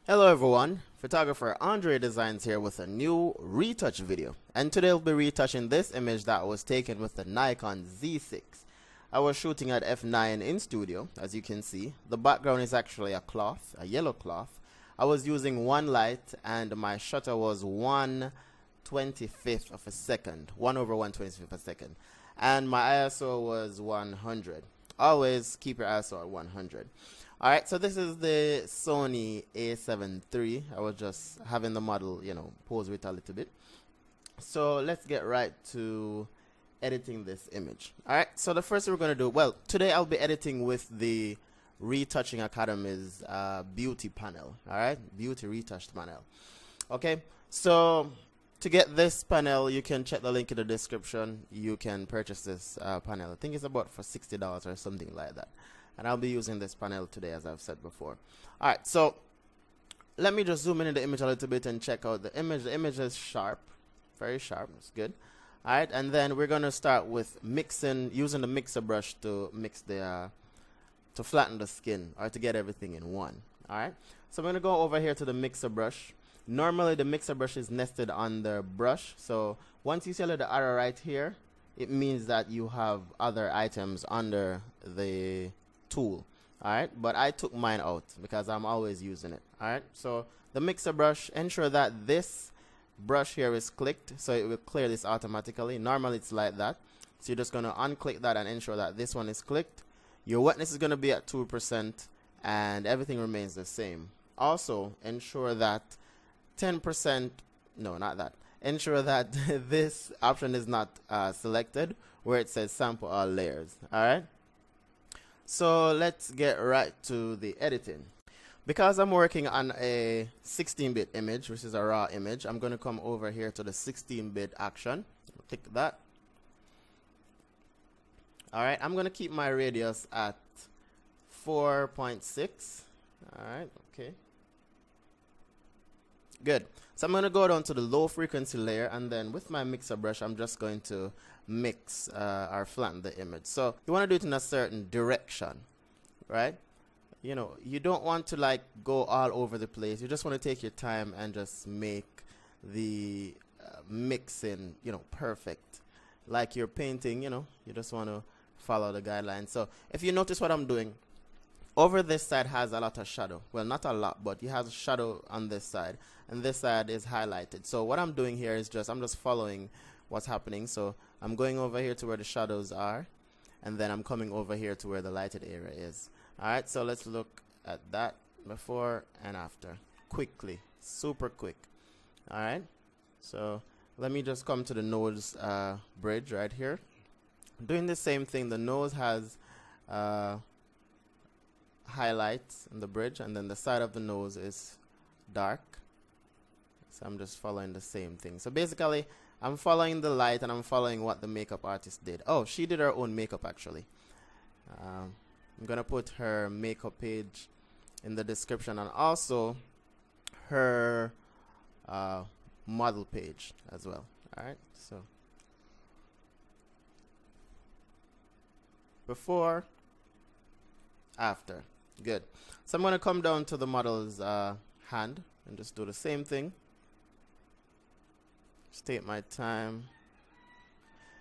Hello everyone, photographer Andredesignz here with a new retouch video, and today I'll be retouching this image that was taken with the Nikon Z6. I was shooting at f9 in studio. As you can see, the background is actually a cloth, a yellow cloth. I was using one light and my shutter was 1/25 of a second, 1/125 of a second, and my ISO was 100. Always keep your ISO at 100. Alright, so this is the Sony A7 III. I was just having the model, pose with a little bit. So let's get right to editing this image. Alright, so the first thing we're going to do, well, today I'll be editing with the Retouching Academy's beauty panel. Alright, beauty retouched panel. Okay, so to get this panel, you can check the link in the description. You can purchase this panel. I think it's about for $60 or something like that. And I'll be using this panel today, as I've said before. Alright, so let me just zoom in the image a little bit and check out the image. The image is sharp, very sharp. It's good. Alright, and then we're going to start with mixing, using the mixer brush to mix the, to flatten the skin or to get everything in one. Alright, so I'm going to go over here to the mixer brush. Normally the mixer brush is nested on the brush, so once you see the arrow right here, it means that you have other items under the tool. Alright, but I took mine out because I'm always using it. Alright, so the mixer brush, ensure that this brush here is clicked, so it will clear this automatically. Normally it's like that, so you're just going to unclick that and ensure that this one is clicked. Your wetness is going to be at 2% and everything remains the same. Also ensure that 10%, no, not that, ensure that this option is not selected where it says sample all layers. Alright, so let's get right to the editing. Because I'm working on a 16-bit image, which is a raw image, I'm going to come over here to the 16-bit action. Click that. Alright, I'm going to keep my radius at 4.6. Alright, okay. Good. So I'm going to go down to the low frequency layer, and then with my mixer brush I'm just going to mix or flatten the image. So you want to do it in a certain direction, right? You don't want to like go all over the place. You just want to take your time and just make the mixing, perfect. Like you're painting, you just want to follow the guidelines. So if you notice what I'm doing, over this side has a lot of shadow. Well, not a lot, but you have a shadow on this side, and this side is highlighted. So what I'm doing here is I'm just following what's happening. So I'm going over here to where the shadows are, and then I'm coming over here to where the lighted area is. Alright, so let's look at that before and after quickly, super quick. Alright, so let me just come to the nose bridge right here. Doing the same thing. The nose has highlights in the bridge, and then the side of the nose is dark. So I'm just following the same thing. So basically I'm following the light and I'm following what the makeup artist did. Oh, she did her own makeup actually. I'm gonna put her makeup page in the description, and also her model page as well. Alright, so before, after. Good. So I'm going to come down to the model's hand and just do the same thing. Just take my time.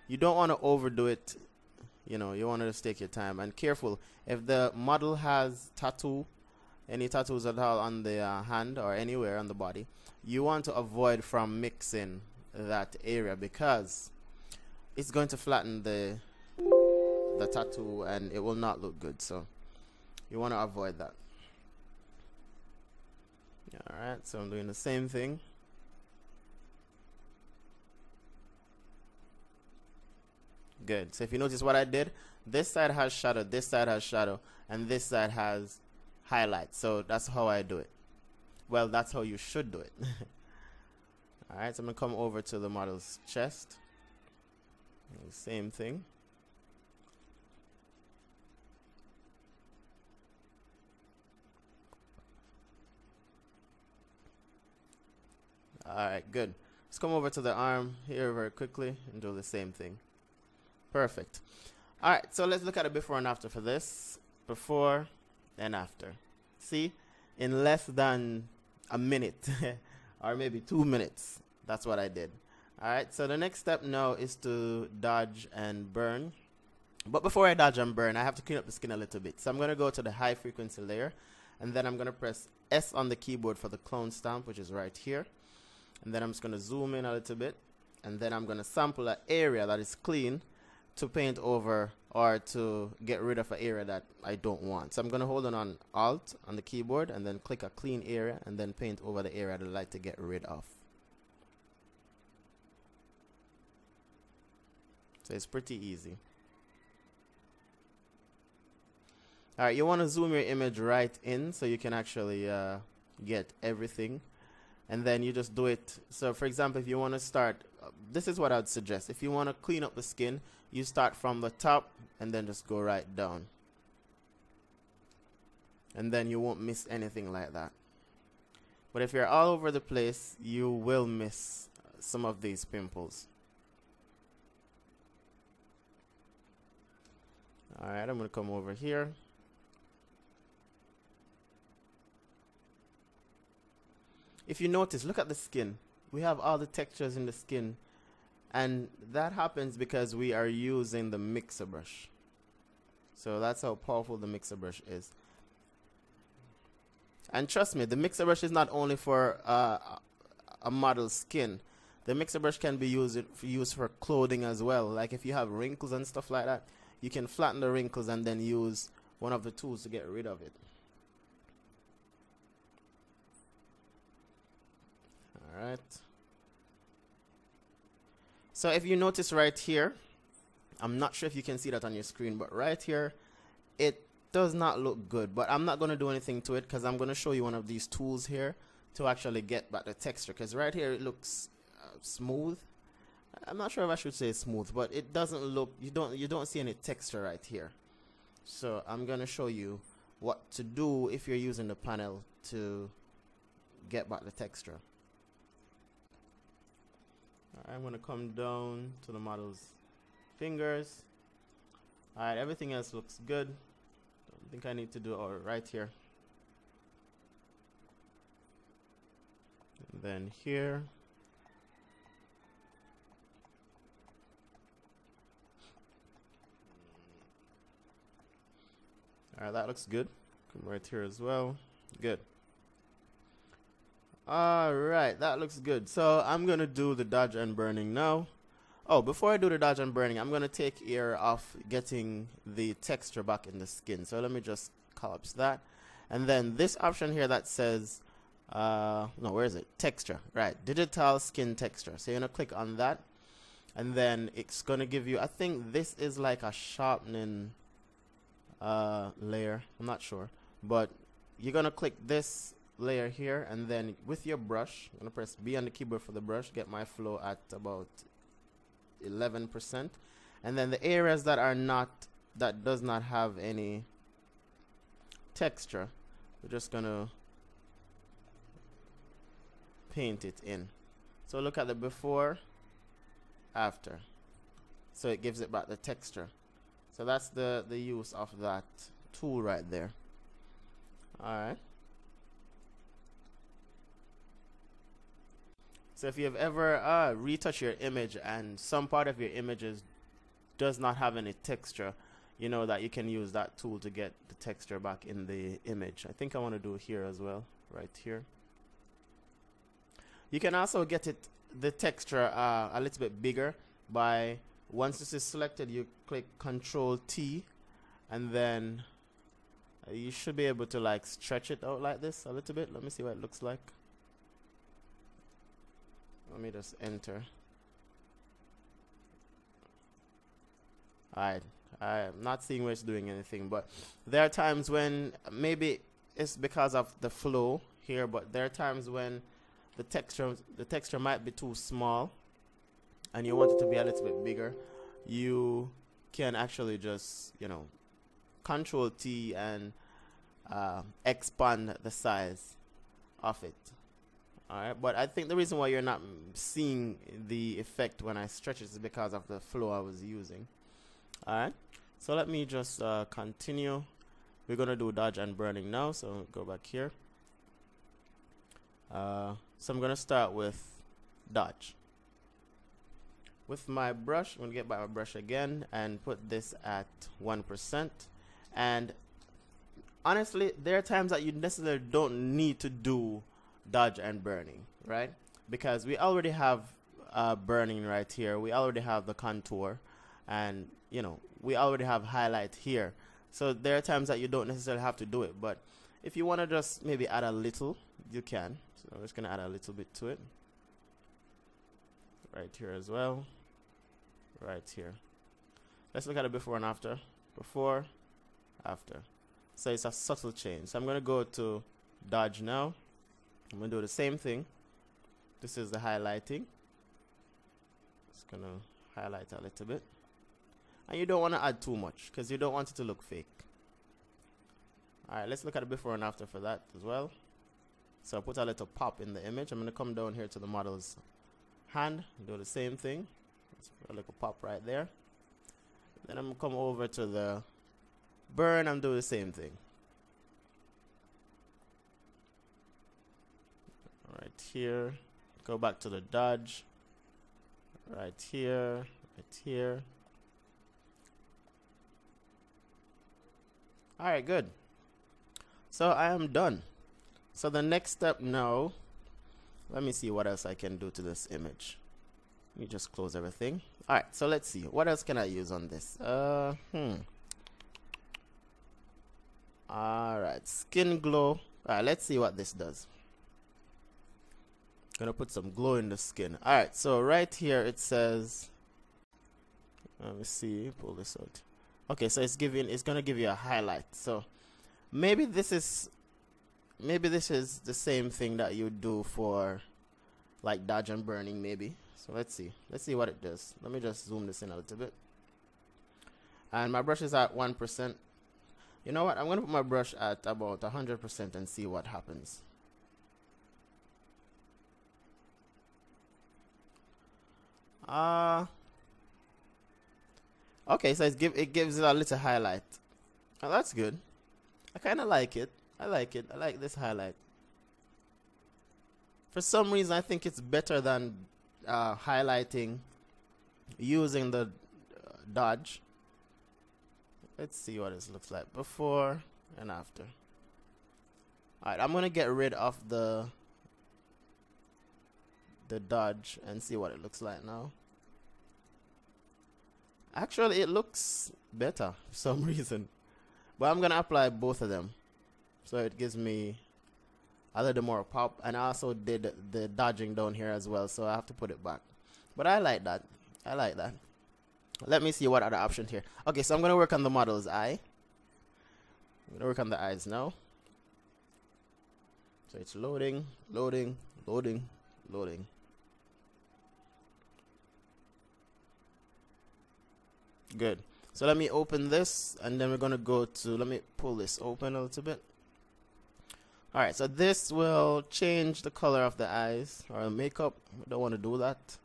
You don't want to overdo it. You want to just take your time. And careful, if the model has any tattoos at all on the hand or anywhere on the body, you want to avoid from mixing that area because it's going to flatten the tattoo and it will not look good. So you want to avoid that. Alright, so I'm doing the same thing. Good. So if you notice what I did, this side has shadow, this side has shadow, and this side has highlights. So that's how I do it. Well, that's how you should do it. Alright, so I'm going to come over to the model's chest. Same thing. Alright, good. Let's come over to the arm here very quickly and do the same thing. Perfect. Alright, so let's look at the before and after for this. Before and after. See, in less than a minute or maybe 2 minutes. That's what I did. Alright, so the next step now is to dodge and burn. But before I dodge and burn, I have to clean up the skin a little bit. So I'm going to go to the high frequency layer, and then I'm going to press S on the keyboard for the clone stamp, which is right here. And then I'm just going to zoom in a little bit, and then I'm going to sample an area that is clean to paint over or to get rid of an area that I don't want. So I'm going to hold on Alt on the keyboard and then click a clean area and then paint over the area I'd like to get rid of. So it's pretty easy. Alright, you want to zoom your image right in so you can actually get everything. And then you just do it. So for example, if you want to start, this is what I'd suggest. If you want to clean up the skin, you start from the top and then just go right down. And then you won't miss anything like that. But if you're all over the place, you will miss some of these pimples. Alright, I'm going to come over here. If you notice, look at the skin. We have all the textures in the skin. And that happens because we are using the mixer brush. So that's how powerful the mixer brush is. And trust me, the mixer brush is not only for a model's skin. The mixer brush can be used for clothing as well. Like if you have wrinkles and stuff like that, you can flatten the wrinkles and then use one of the tools to get rid of it. Alright. So if you notice right here, I'm not sure if you can see that on your screen, but right here, it does not look good. But I'm not going to do anything to it because I'm going to show you one of these tools here to actually get back the texture. Because right here it looks smooth. I'm not sure if I should say smooth, but it doesn't look, you don't see any texture right here. So I'm going to show you what to do if you're using the panel to get back the texture. I'm going to come down to the model's fingers. Alright, everything else looks good. Don't think I need to do it right here. And then here. Alright, that looks good. Come right here as well. Good. Alright, that looks good. So I'm going to do the dodge and burning now. Oh, before I do the dodge and burning, I'm going to take care of getting the texture back in the skin. So let me just collapse that. And then this option here that says, no, where is it? Texture. Right, digital skin texture. So you're going to click on that. And then it's going to give you, I think this is like a sharpening layer. I'm not sure. But you're going to click this layer here, and then with your brush, I'm going to press B on the keyboard for the brush, get my flow at about 11%, and then the areas that does not have any texture, we're just going to paint it in. So look at the before, after, so it gives it back the texture. So that's the use of that tool right there. Alright. So if you've ever retouched your image and some part of your images does not have any texture, you know that you can use that tool to get the texture back in the image. I think I want to do it here as well, right here. You can also get the texture a little bit bigger by, once this is selected, you click Control T, and then you should be able to like stretch it out like this a little bit. Let me see what it looks like. Let me just enter. Alright, I'm not seeing where it's doing anything, but there are times when maybe it's because of the flow here, but there are times when the texture might be too small and you want it to be a little bit bigger. You can actually just, you know, Control T and expand the size of it. Alright, but I think the reason why you're not seeing the effect when I stretch it is because of the flow I was using. Alright, so let me just continue. We're going to do dodge and burning now, so go back here. So I'm going to start with Dodge. With my brush, I'm going to get back my brush again and put this at 1%. And honestly, there are times that you necessarily don't need to do dodge and burning, right? Because we already have burning right here. We already have the contour, and you know, we already have highlight here. So there are times that you don't necessarily have to do it, but if you want to just maybe add a little, you can. So I'm just going to add a little bit to it. Right here as well. Right here. Let's look at it before and after. Before, after. So it's a subtle change. So I'm going to go to Dodge now. I'm going to do the same thing. This is the highlighting. Just going to highlight a little bit. And you don't want to add too much because you don't want it to look fake. Alright, let's look at it before and after for that as well. So I put a little pop in the image. I'm going to come down here to the model's hand, do the same thing. Let's put a little pop right there. Then I'm going to come over to the burn and do the same thing. Right here. Go back to the dodge. Right here. Right here. Alright, good. So I am done. So the next step now, let me see what else I can do to this image. Let me just close everything. Alright, so let's see. What else can I use on this? Alright, skin glow. Alright, let's see what this does. Gonna put some glow in the skin. Alright, so right here it says, let me see, pull this out. Okay, so it's gonna give you a highlight. So maybe this is the same thing that you do for like dodge and burning maybe. So let's see what it does. Let me just zoom this in a little bit. And my brush is at 1%. You know what? I'm gonna put my brush at about 100% and see what happens. Okay, so it gives it a little highlight. Oh, that's good. I kind of like it. I like it. I like this highlight. For some reason, I think it's better than highlighting using the dodge. Let's see what this looks like before and after. Alright, I'm going to get rid of the dodge and see what it looks like now. Actually, it looks better for some reason. But I'm going to apply both of them. So it gives me a little more pop. And I also did the dodging down here as well. So I have to put it back. But I like that. I like that. Let me see what other options here. Okay, so I'm going to work on the model's eye. I'm going to work on the eyes now. So it's loading, loading, loading, loading. Good. So let me open this and then we're going to go to, let me pull this open a little bit. Alright, so this will change the color of the eyes or the makeup. I don't want to do that.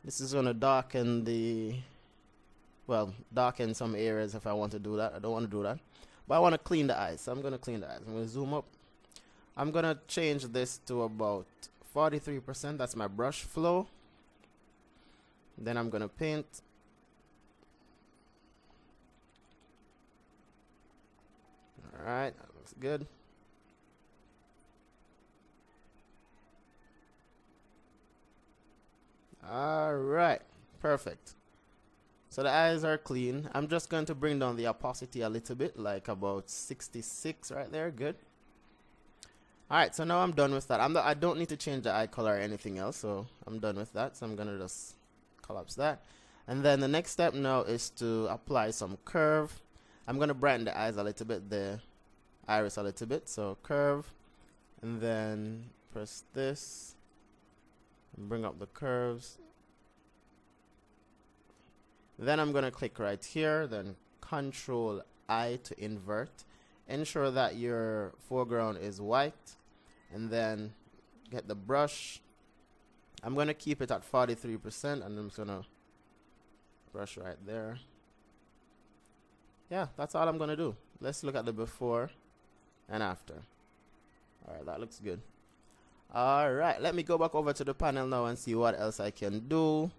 This is going to darken darken some areas if I want to do that. I don't want to do that. But I want to clean the eyes. So I'm going to clean the eyes. I'm going to zoom up. I'm going to change this to about 43%. That's my brush flow. Then I'm going to paint. Alright, that looks good. Alright, perfect. So the eyes are clean. I'm just going to bring down the opacity a little bit, like about 66 right there. Good. Alright, so now I'm done with that. I don't need to change the eye color or anything else, so I'm done with that. So I'm going to just collapse that. And then the next step now is to apply some curve. I'm going to brighten the eyes a little bit, the iris a little bit. So curve, and then press this, and bring up the curves. Then I'm going to click right here, then Control I to invert. Ensure that your foreground is white, and then get the brush. I'm going to keep it at 43%, and I'm just going to brush right there. Yeah, that's all I'm going to do. Let's look at the before and after. Alright, that looks good. Alright, let me go back over to the panel now and see what else I can do.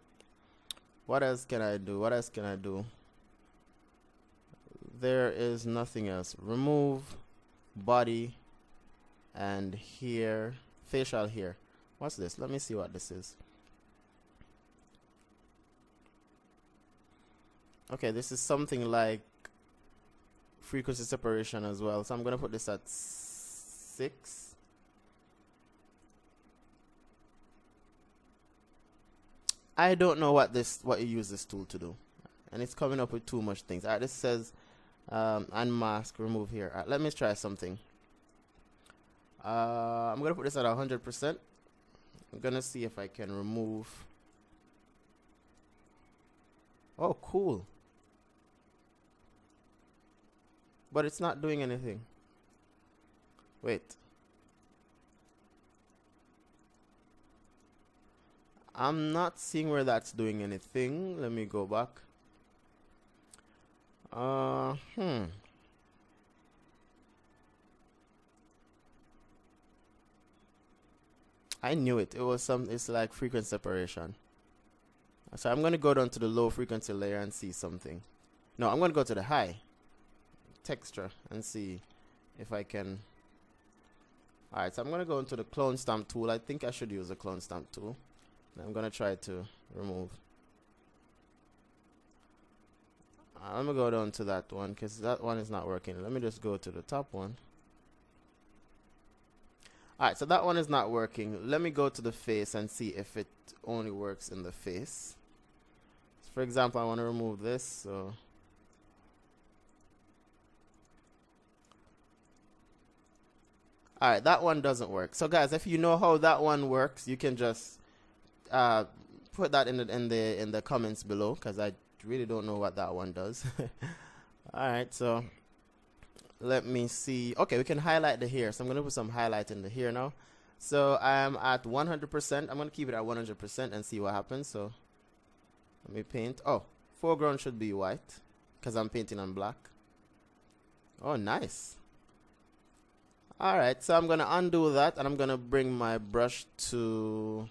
What else can I do? What else can I do? There is nothing else. Remove body and here, facial here. What's this? Let me see what this is. Okay, this is something like frequency separation as well. So I'm going to put this at 6. I don't know what you use this tool to do, and it's coming up with too much things. Alright, this says unmask, remove here. Alright, let me try something. I'm gonna put this at 100%. I'm gonna see if I can remove. Oh, cool. But it's not doing anything. Wait. I'm not seeing where that's doing anything. Let me go back. I knew it. It's like frequency separation. So I'm going to go down to the low frequency layer and see something. No, I'm going to go to the high texture and see if I can. Alright, so I'm going to go into the clone stamp tool. I think I should use the clone stamp tool. I'm going to try to remove. I'm going to go down to that one because that one is not working. Let me just go to the top one. Alright, so that one is not working. Let me go to the face and see if it only works in the face. So for example, I want to remove this. So alright, that one doesn't work. So guys, if you know how that one works, you can just put that in the comments below, because I really don't know what that one does. Alright, so let me see. Okay, we can highlight the hair. So I'm going to put some highlight in the hair now. So I'm at 100%. I'm going to keep it at 100% and see what happens. So let me paint. Oh, foreground should be white because I'm painting on black. Oh, nice. Alright, so I'm going to undo that and I'm going to bring my brush to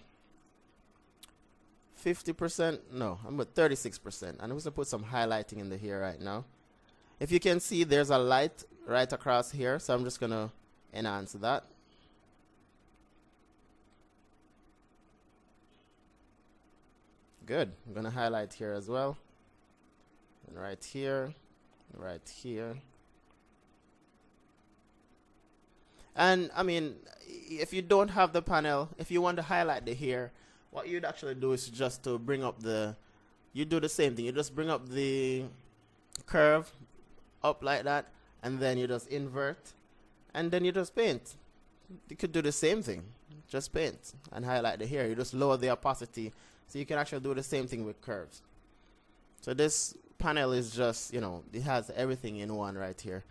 50%. No, I'm at 36%. And I'm going to put some highlighting in the hair right now. If you can see, there's a light right across here, so I'm just going to enhance that. Good. I'm going to highlight here as well. And right here, right here. And I mean, if you don't have the panel, if you want to highlight the hair, what you'd actually do is just to bring up you do the same thing. You just bring up the curve up like that, and then you just invert, and then you just paint. You could do the same thing, just paint and highlight the hair. You just lower the opacity, so you can actually do the same thing with curves. So this panel is just, you know, it has everything in one right here.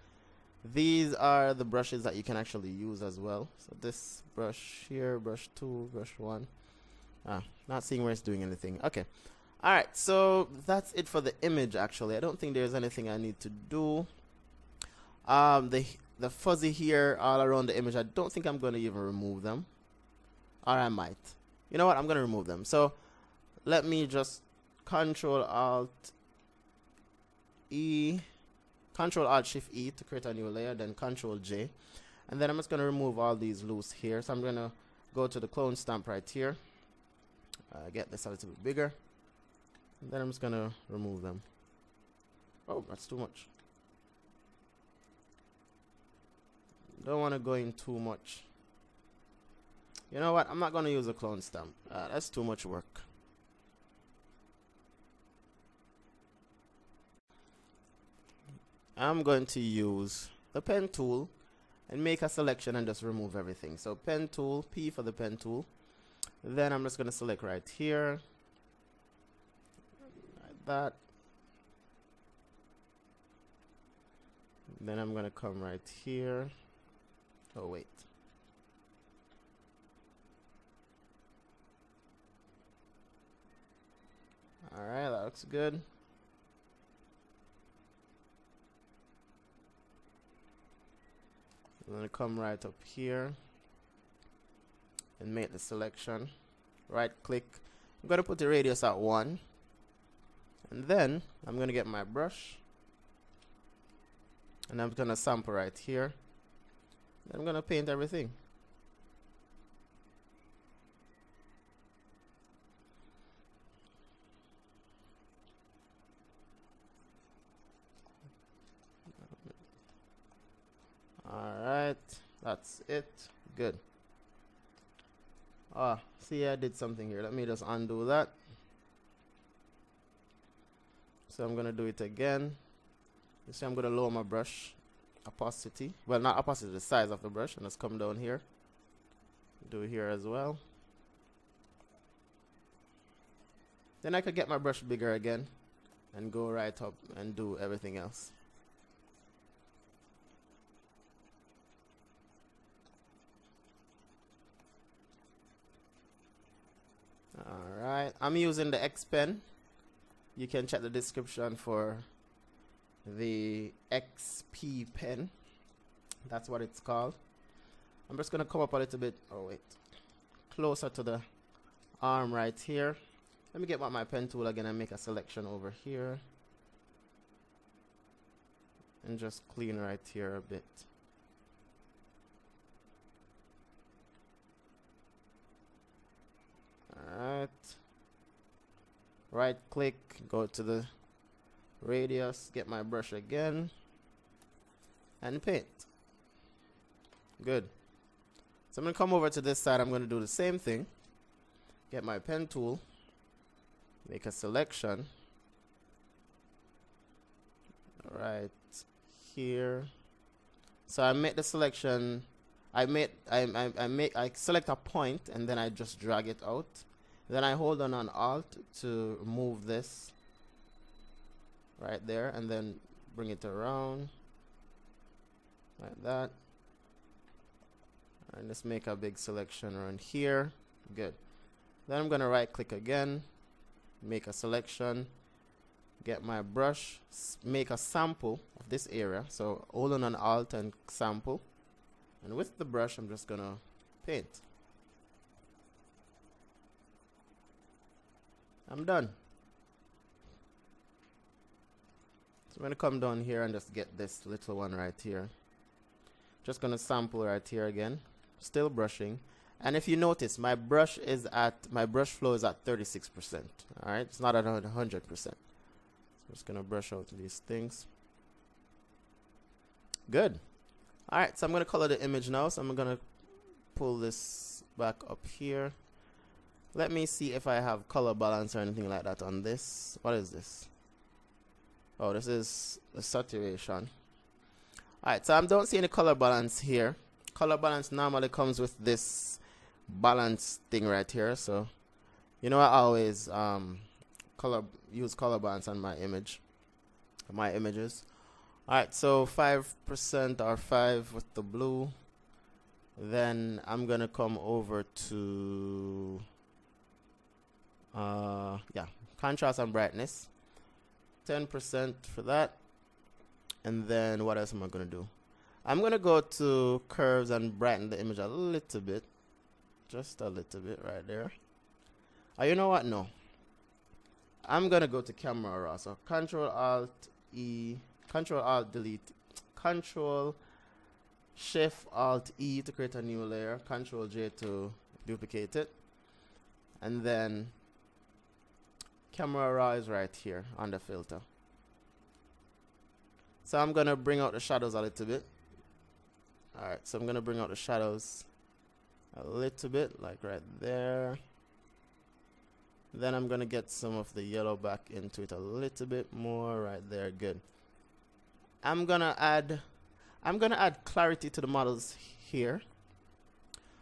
These are the brushes that you can actually use as well. So this brush here, brush 2, brush 1. Not seeing where it's doing anything. Okay. Alright, so that's it for the image actually. I don't think there's anything I need to do. The fuzzy here all around the image, I don't think I'm going to even remove them. Or I might. You know what? I'm going to remove them. So let me just Control Alt Shift E to create a new layer, then Control J. And then I'm just going to remove all these loose here. So I'm going to go to the clone stamp right here. Get this a little bit bigger. And then I'm just going to remove them. Oh, that's too much. Don't want to go in too much. You know what? I'm not going to use a clone stamp. That's too much work. I'm going to use the pen tool and make a selection and just remove everything. So pen tool, P for the pen tool. Then I'm just going to select right here. Like that. Then I'm going to come right here. Oh, wait. Alright, that looks good. I'm going to come right up here. and make the selection. Right click. I'm going to put the radius at 1. And then I'm going to get my brush. And I'm going to sample right here. Then I'm going to paint everything. Alright, that's it. Good. See, I did something here. Let me just undo that. So I'm going to do it again. You see, I'm going to lower my brush opacity. Well, not opacity, the size of the brush. And let's come down here. Do it here as well. Then I could get my brush bigger again and go right up and do everything else. Alright, I'm using the X pen. You can check the description for the XP pen. That's what it's called. I'm just going to come up a little bit, closer to the arm right here. Let me get my pen tool again and make a selection over here. And just clean right here a bit. Alright. Right click, go to the radius, get my brush again, and paint. Good. So I'm going to come over to this side. I'm going to do the same thing. Get my pen tool, make a selection. Right here. So I make the selection. I select a point and then I just drag it out. Then I hold on Alt to move this right there and then bring it around like that. And let's make a big selection around here. Good. Then I'm going to right click again, make a selection, get my brush, make a sample of this area. So hold on Alt and sample. And with the brush, I'm just going to paint. I'm done. So I'm going to come down here and just get this little one right here. Just going to sample right here again. Still brushing. And if you notice, my brush flow is at 36%. All right, it's not at 100%. So I'm just going to brush out these things. Good. All right, so I'm going to color the image now. So I'm going to pull this back up here. Let me see if I have color balance or anything like that on this. What is this? Oh, this is the saturation. Alright, so I don't see any color balance here. Color balance normally comes with this balance thing right here. So, you know, I always use color balance on my images. Alright, so 5% or 5 with the blue. Then I'm gonna come over to contrast and brightness, 10% for that. And then what else am I gonna do? I'm gonna go to curves and brighten the image a little bit, just a little bit right there. You know what? No, I'm gonna go to camera raw. So Control Alt E, Control Alt Delete, Control Shift Alt E to create a new layer, Control J to duplicate it, and then camera raw is right here on the filter. So I'm gonna bring out the shadows a little bit. Alright, so I'm gonna bring out the shadows a little bit, like right there. Then I'm gonna get some of the yellow back into it a little bit more right there. Good. I'm gonna add clarity to the models here.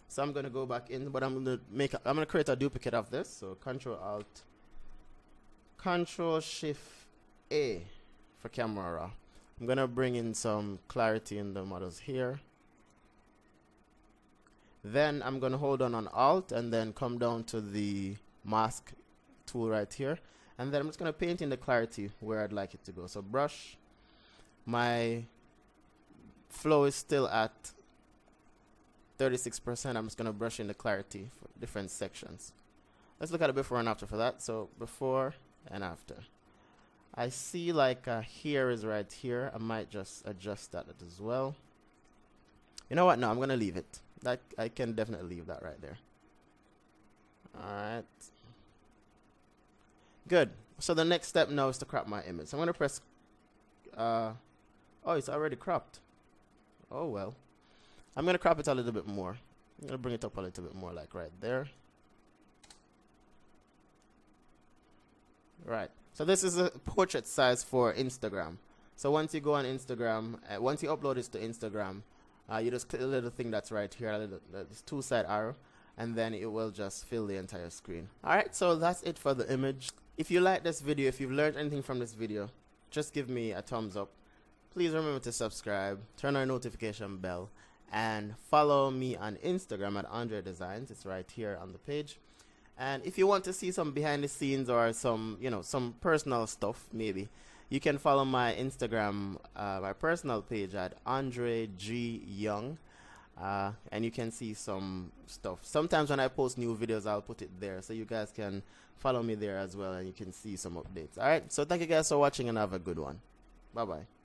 So I'm gonna go back in, but I'm gonna create a duplicate of this. So Control Shift A for camera raw. I'm gonna bring in some clarity in the models here. Then I'm gonna hold on Alt and then come down to the mask tool right here, and then I'm just gonna paint in the clarity where I'd like it to go. So brush, my flow is still at 36%. I'm just going to brush in the clarity for different sections. Let's look at the before and after for that. So before and after. I see like here is right here. I might just adjust that as well. You know what? No, I'm going to leave it. I can definitely leave that right there. Alright. Good. So the next step now is to crop my image. So I'm going to press... oh, it's already cropped. Oh, well. I'm going to crop it a little bit more. I'm going to bring it up a little bit more, like right there. Right. So this is a portrait size for Instagram. So once you go on Instagram, once you upload it to Instagram, you just click the little thing that's right here, this two-side arrow, and then it will just fill the entire screen. Alright, so that's it for the image. If you like this video, if you've learned anything from this video, just give me a thumbs up. Please remember to subscribe, turn on the notification bell, and follow me on Instagram at Andredesignz. It's right here on the page. And if you want to see some behind the scenes or some, you know, some personal stuff, maybe, you can follow my Instagram, my personal page at Andre G Young, and you can see some stuff. Sometimes when I post new videos, I'll put it there, so you guys can follow me there as well, and you can see some updates. All right, so thank you guys for watching, and have a good one. Bye bye.